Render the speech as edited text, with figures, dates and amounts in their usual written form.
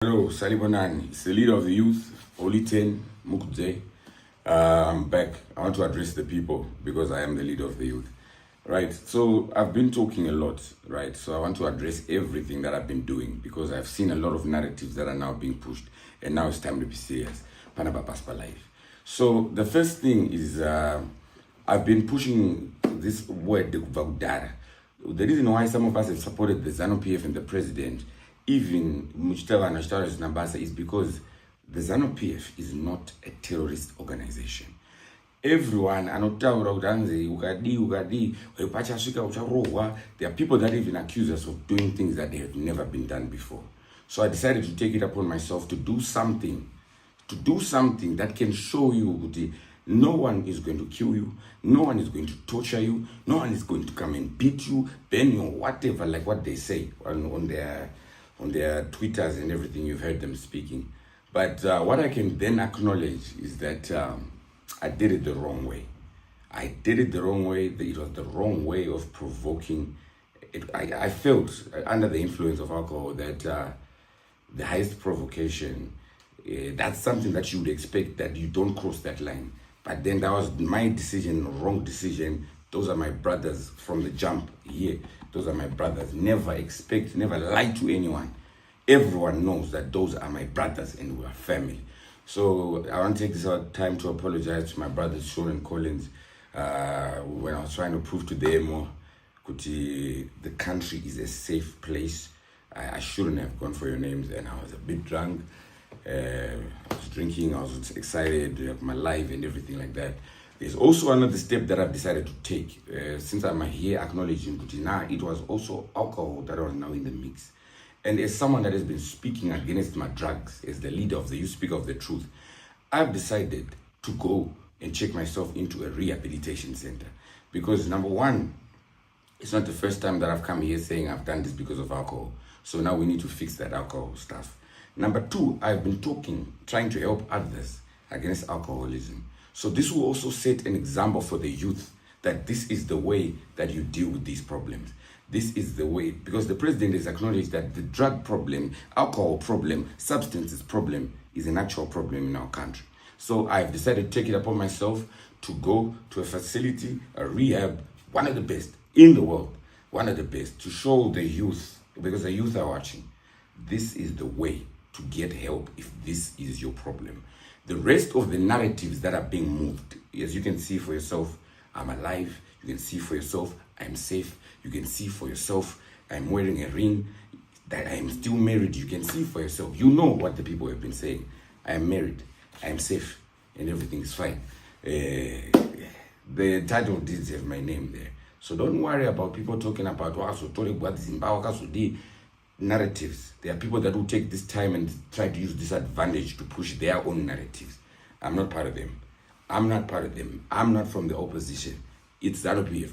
Hello, Salibonani. It's the leader of the youth, Oliten Mukudze. I'm back. I want to address the people because I am the leader of the youth. Right, so I've been talking a lot, right? So I want to address everything that I've been doing because I've seen a lot of narratives that are now being pushed, and now it's time to be serious. Panaba Paspa life. So the first thing is I've been pushing this word, Vagudara. The reason why some of us have supported the ZANU-PF and the president, even Muchitava and Ashtaras Nambasa, is because the ZANU-PF is not a terrorist organization. Everyone, there are people that even accuse us of doing things that they have never been done before. So I decided to take it upon myself to do something that can show you that no one is going to kill you, no one is going to torture you, no one is going to come and beat you, burn you, whatever, like what they say on their Twitters and everything. You've heard them speaking. But what I can then acknowledge is that I did it the wrong way. I did it the wrong way. It was the wrong way of provoking. I felt under the influence of alcohol that the highest provocation, that's something that you would expect, that you don't cross that line. But then that was my decision, wrong decision. Those are my brothers from the jump here. Those are my brothers. Never lie to anyone. Everyone knows that those are my brothers and we're family. So I want to take this time to apologize to my brothers, Sean and Collins, when I was trying to prove to them that the country is a safe place. I shouldn't have gone for your names, and I was a bit drunk. I was drinking, I was excited of my life and everything like that. There's also another step that I've decided to take. Since I'm here acknowledging that now it was also alcohol that was now in the mix. And as someone that has been speaking against my drugs, as the leader of the Youth Speak of the Truth, I've decided to go and check myself into a rehabilitation center. Because number one, it's not the first time that I've come here saying I've done this because of alcohol. So now we need to fix that alcohol stuff. Number two, I've been trying to help others against alcoholism. So this will also set an example for the youth that this is the way that you deal with these problems. This is the way, because the president has acknowledged that the drug problem, alcohol problem, substances problem is an actual problem in our country. So I've decided to take it upon myself to go to a facility, a rehab, one of the best in the world, one of the best, to show the youth, because the youth are watching, this is the way to get help if this is your problem. The rest of the narratives that are being moved, as you can see for yourself, I'm alive. You can see for yourself, I'm safe. You can see for yourself, I'm wearing a ring, that I'm still married. You can see for yourself. You know what the people have been saying. I am married, I am safe, and everything is fine. The title deeds have my name there. So don't worry about people talking about Zimbabwe narratives. There are people that will take this time and try to use this advantage to push their own narratives. I'm not part of them. I'm not from the opposition. It's ZANU-PF.